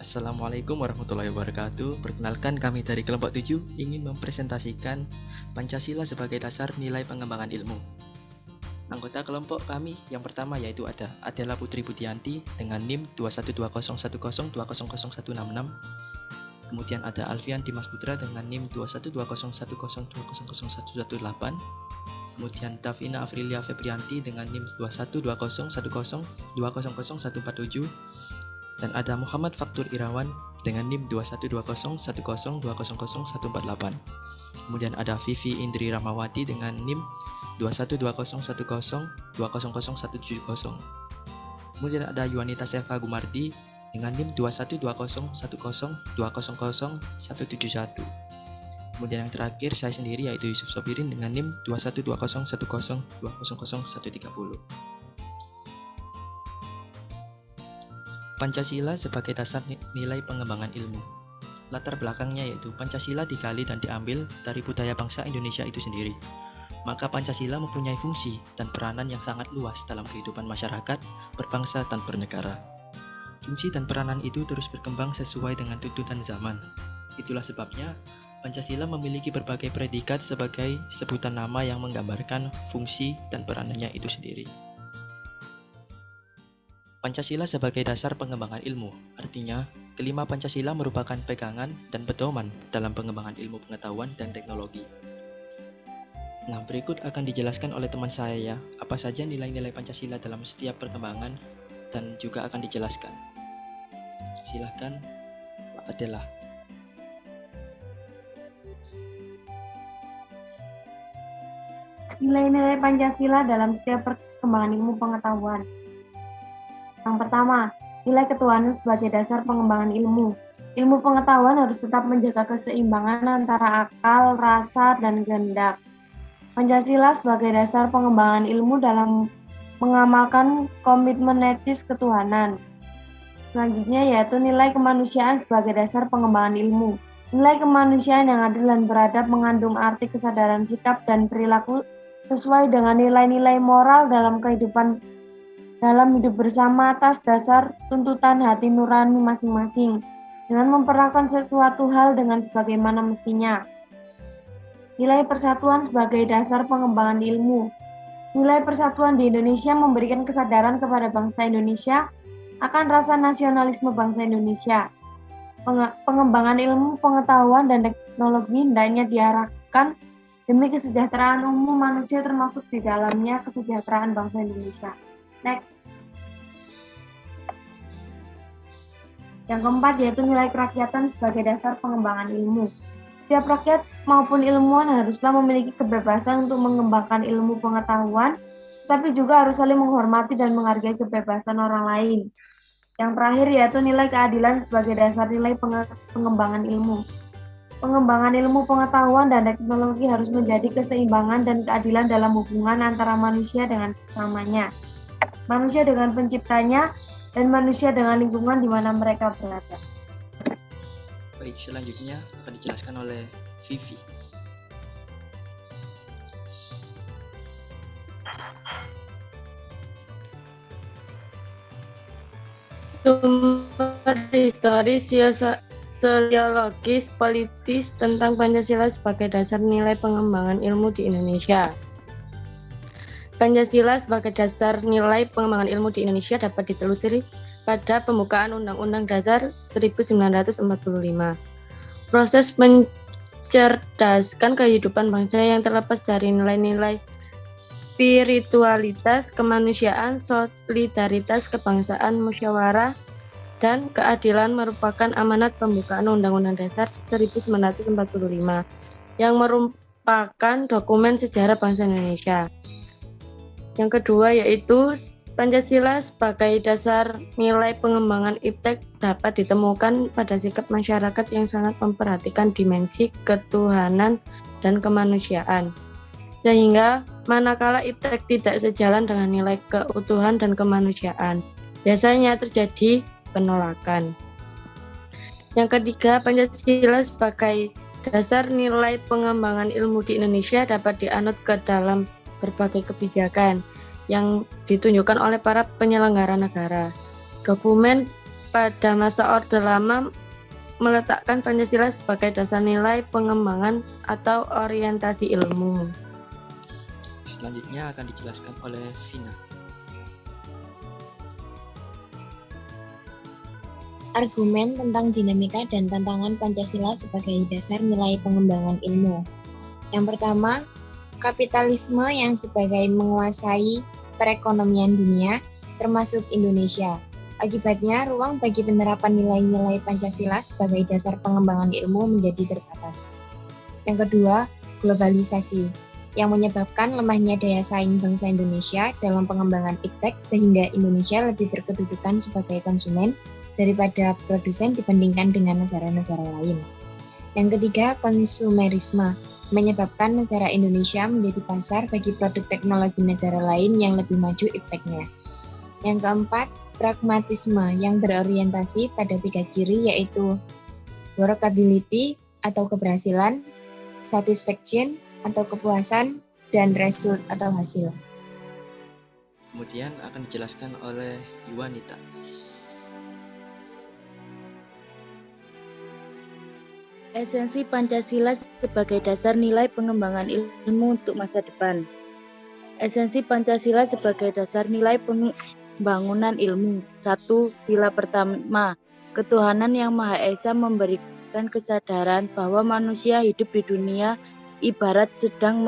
Assalamualaikum warahmatullahi wabarakatuh. Perkenalkan, kami dari kelompok 7 ingin mempresentasikan Pancasila sebagai dasar nilai pengembangan ilmu. Anggota kelompok kami yang pertama yaitu ada Adela Putri Budianti dengan NIM 2120102000166. Kemudian ada Alfian Dimas Putra dengan NIM 2121020000118. Kemudian Davina Afrilia Febrianti dengan NIM 2120102000147. Dan ada Muhammad Faktur Irawan dengan NIM 2120102000148. Kemudian ada Vivi Indri Ramawati dengan NIM 2120102000170. Kemudian ada Yuanita Seva Gumardi dengan NIM 2120102000171. Kemudian yang terakhir saya sendiri yaitu Yusuf Sobirin dengan NIM 2120102000130. Pancasila sebagai dasar nilai pengembangan ilmu. Latar belakangnya yaitu Pancasila digali dan diambil dari budaya bangsa Indonesia itu sendiri. Maka Pancasila mempunyai fungsi dan peranan yang sangat luas dalam kehidupan masyarakat, berbangsa, dan bernegara. Fungsi dan peranan itu terus berkembang sesuai dengan tuntutan zaman. Itulah sebabnya Pancasila memiliki berbagai predikat sebagai sebutan nama yang menggambarkan fungsi dan peranannya itu sendiri. Pancasila sebagai dasar pengembangan ilmu, artinya kelima Pancasila merupakan pegangan dan pedoman dalam pengembangan ilmu pengetahuan dan teknologi. Nah, berikut akan dijelaskan oleh teman saya apa saja nilai-nilai Pancasila dalam setiap perkembangan dan juga akan dijelaskan. Silahkan, Pak Adela. Nilai-nilai Pancasila dalam setiap perkembangan ilmu pengetahuan. Yang pertama, nilai ketuhanan sebagai dasar pengembangan ilmu. Ilmu pengetahuan harus tetap menjaga keseimbangan antara akal, rasa, dan kehendak. Pancasila sebagai dasar pengembangan ilmu dalam mengamalkan komitmen etis ketuhanan. Selanjutnya yaitu nilai kemanusiaan sebagai dasar pengembangan ilmu. Nilai kemanusiaan yang adil dan beradab mengandung arti kesadaran sikap dan perilaku sesuai dengan nilai-nilai moral dalam kehidupan dalam hidup bersama atas dasar tuntutan hati nurani masing-masing, dengan memperlakukan sesuatu hal dengan sebagaimana mestinya. Nilai persatuan sebagai dasar pengembangan ilmu. Nilai persatuan di Indonesia memberikan kesadaran kepada bangsa Indonesia akan rasa nasionalisme bangsa Indonesia. Pengembangan ilmu pengetahuan dan teknologi hendaknya diarahkan demi kesejahteraan umum manusia termasuk di dalamnya kesejahteraan bangsa Indonesia. Next. Yang keempat yaitu nilai kerakyatan sebagai dasar pengembangan ilmu. Setiap rakyat maupun ilmuwan haruslah memiliki kebebasan untuk mengembangkan ilmu pengetahuan, tapi juga harus saling menghormati dan menghargai kebebasan orang lain. Yang terakhir yaitu nilai keadilan sebagai dasar nilai pengembangan ilmu. Pengembangan ilmu pengetahuan dan teknologi harus menjadi keseimbangan dan keadilan dalam hubungan antara manusia dengan sesamanya, manusia dengan penciptanya, dan manusia dengan lingkungan di mana mereka berada. Baik, selanjutnya akan dijelaskan oleh Vivi. Sumber historis, sosiologis, politis tentang Pancasila sebagai dasar nilai pengembangan ilmu di Indonesia. Pancasila sebagai dasar nilai pengembangan ilmu di Indonesia dapat ditelusuri pada pembukaan Undang-Undang Dasar 1945. Proses mencerdaskan kehidupan bangsa yang terlepas dari nilai-nilai spiritualitas, kemanusiaan, solidaritas, kebangsaan, musyawarah, dan keadilan merupakan amanat pembukaan Undang-Undang Dasar 1945 yang merupakan dokumen sejarah bangsa Indonesia. Yang kedua yaitu Pancasila sebagai dasar nilai pengembangan iptek dapat ditemukan pada sikap masyarakat yang sangat memperhatikan dimensi ketuhanan dan kemanusiaan. Sehingga manakala iptek tidak sejalan dengan nilai keutuhan dan kemanusiaan, biasanya terjadi penolakan. Yang ketiga, Pancasila sebagai dasar nilai pengembangan ilmu di Indonesia dapat dianut ke dalam berbagai kebijakan yang ditunjukkan oleh para penyelenggara negara. Dokumen pada masa Orde Lama meletakkan Pancasila sebagai dasar nilai pengembangan atau orientasi ilmu. Selanjutnya akan dijelaskan oleh Vina. Argumen tentang dinamika dan tantangan Pancasila sebagai dasar nilai pengembangan ilmu. Yang pertama, kapitalisme yang sebagai menguasai perekonomian dunia, termasuk Indonesia. Akibatnya, ruang bagi penerapan nilai-nilai Pancasila sebagai dasar pengembangan ilmu menjadi terbatas. Yang kedua, globalisasi, yang menyebabkan lemahnya daya saing bangsa Indonesia dalam pengembangan iptek sehingga Indonesia lebih berkedudukan sebagai konsumen daripada produsen dibandingkan dengan negara-negara lain. Yang ketiga, konsumerisme, menyebabkan negara Indonesia menjadi pasar bagi produk teknologi negara lain yang lebih maju ipteknya. Yang keempat, pragmatisme yang berorientasi pada 3 ciri yaitu workability atau keberhasilan, satisfaction atau kepuasan, dan result atau hasil. Kemudian akan dijelaskan oleh Yuwanita. Esensi Pancasila sebagai dasar nilai pengembangan ilmu untuk masa depan. Esensi Pancasila sebagai dasar nilai pembangunan ilmu. 1. Sila pertama, ketuhanan yang Maha Esa memberikan kesadaran bahwa manusia hidup di dunia ibarat sedang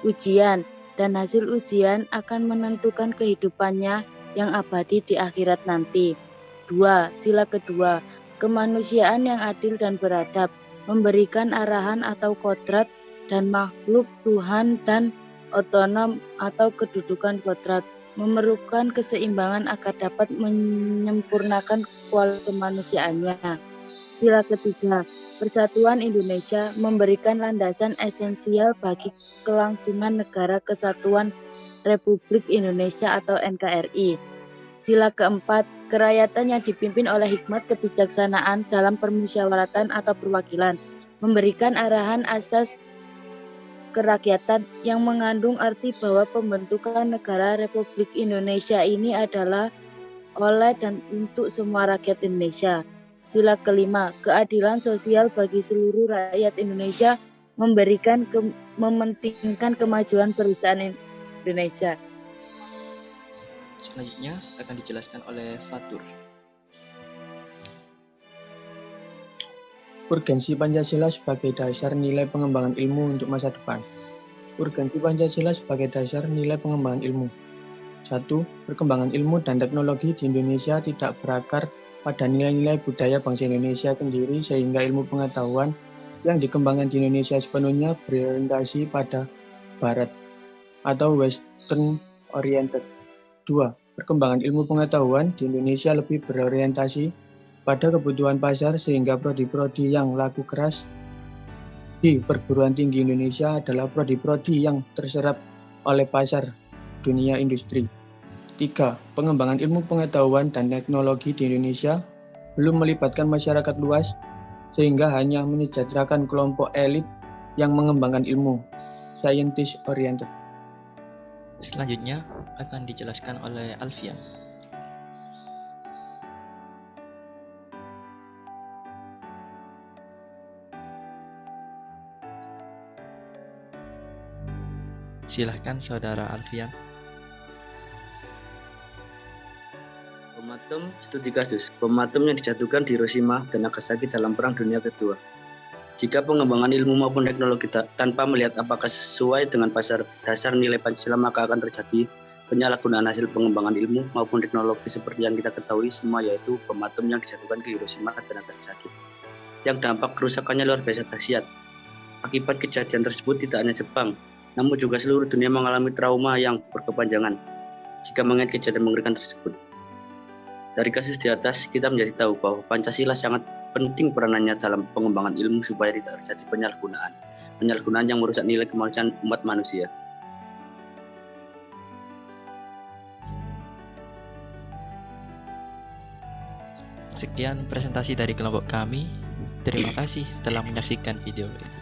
ujian, dan hasil ujian akan menentukan kehidupannya yang abadi di akhirat nanti. 2. Sila kedua, kemanusiaan yang adil dan beradab, memberikan arahan atau kodrat dan makhluk Tuhan dan otonom atau kedudukan kodrat, memerlukan keseimbangan agar dapat menyempurnakan kualitas kemanusiaannya. Sila ketiga, Persatuan Indonesia memberikan landasan esensial bagi kelangsungan Negara Kesatuan Republik Indonesia atau NKRI. Sila keempat, kerakyatan yang dipimpin oleh hikmat kebijaksanaan dalam permusyawaratan atau perwakilan, memberikan arahan asas kerakyatan yang mengandung arti bahwa pembentukan negara Republik Indonesia ini adalah oleh dan untuk semua rakyat Indonesia. Sila kelima, keadilan sosial bagi seluruh rakyat Indonesia, mementingkan kemajuan perusahaan Indonesia. Selanjutnya akan dijelaskan oleh Fatur. Urgensi Pancasila sebagai dasar nilai pengembangan ilmu untuk masa depan. Urgensi Pancasila sebagai dasar nilai pengembangan ilmu. 1. Perkembangan ilmu dan teknologi di Indonesia tidak berakar pada nilai-nilai budaya bangsa Indonesia sendiri sehingga ilmu pengetahuan yang dikembangkan di Indonesia sepenuhnya berorientasi pada Barat atau Western oriented. 2. Perkembangan ilmu pengetahuan di Indonesia lebih berorientasi pada kebutuhan pasar sehingga prodi-prodi yang laku keras di perguruan tinggi Indonesia adalah prodi-prodi yang terserap oleh pasar dunia industri. 3. Pengembangan ilmu pengetahuan dan teknologi di Indonesia belum melibatkan masyarakat luas sehingga hanya menyejahterakan kelompok elit yang mengembangkan ilmu, scientist oriented. Selanjutnya akan dijelaskan oleh Alfian. Silahkan Saudara Alfian. Bom studi kasus. Bom atom yang dijatuhkan di Hiroshima dan Nagasaki dalam Perang Dunia Kedua. Jika pengembangan ilmu maupun teknologi tanpa melihat apakah sesuai dengan dasar nilai Pancasila, maka akan terjadi penyalahgunaan hasil pengembangan ilmu maupun teknologi seperti yang kita ketahui semua, yaitu bom atom yang dijatuhkan ke Hiroshima dan Nagasaki. Yang dampak kerusakannya luar biasa dahsyat. Akibat kejadian tersebut tidak hanya Jepang, namun juga seluruh dunia mengalami trauma yang berkepanjangan jika mengingat kejadian mengerikan tersebut. Dari kasus di atas, kita menjadi tahu bahwa Pancasila sangat penting peranannya dalam pengembangan ilmu supaya tidak terjadi penyalahgunaan yang merusak nilai kemanusiaan umat manusia. Sekian presentasi dari kelompok kami. Terima kasih telah menyaksikan video ini.